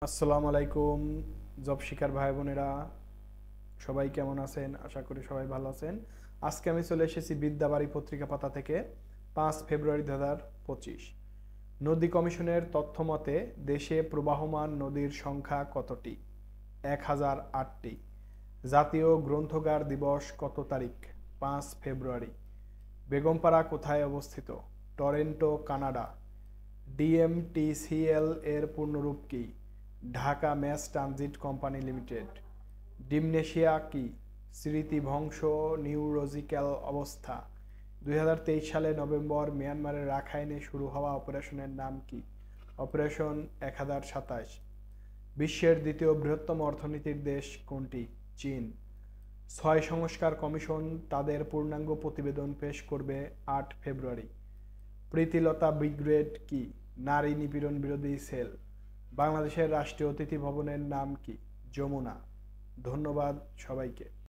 আসসালামু আলাইকুম জব শিকার ভাই বোনেরা, সবাই কেমন আছেন? আশা করি সবাই ভালো আছেন। আজকে আমি চলে এসেছি বিদ্যাবাড়ি পত্রিকা পাতা থেকে 5 ফেব্রুয়ারি 2025। নদী কমিশনের তথ্য মতে দেশে প্রবাহমান নদীর সংখ্যা কতটি? 1008টি। জাতীয় গ্রন্থাগার দিবস কত তারিখ? 5 ফেব্রুয়ারি। বেগমপাড়া কোথায় অবস্থিত? Toronto, Canada. ডিএমটিসিএল এর পূর্ণরূপ কি? Dhaka mass transit company limited. Dementia কি? স্মৃতিভ্রংশ নিউরোলজিক্যাল অবস্থা। 2023 সালে নভেম্বর মিয়ানমারের রাখাইনে শুরু হওয়া অপারেশনের নাম কি? অপারেশন 1027। বিশ্বের দ্বিতীয় বৃহত্তম অর্থনীতির দেশ কোনটি? চীন। 6 সংস্কার কমিশন তাদের পূর্ণাঙ্গ প্রতিবেদন পেশ করবে 8 ফেব্রুয়ারি। প্রীতিলতা ব্রিগেড কি? নারী নিপীড়ন বিরোধী সেল। বাংলাদেশের রাষ্ট্রীয় অতিথি ভবনের নাম কি? যমুনা। ধন্যবাদ সবাইকে।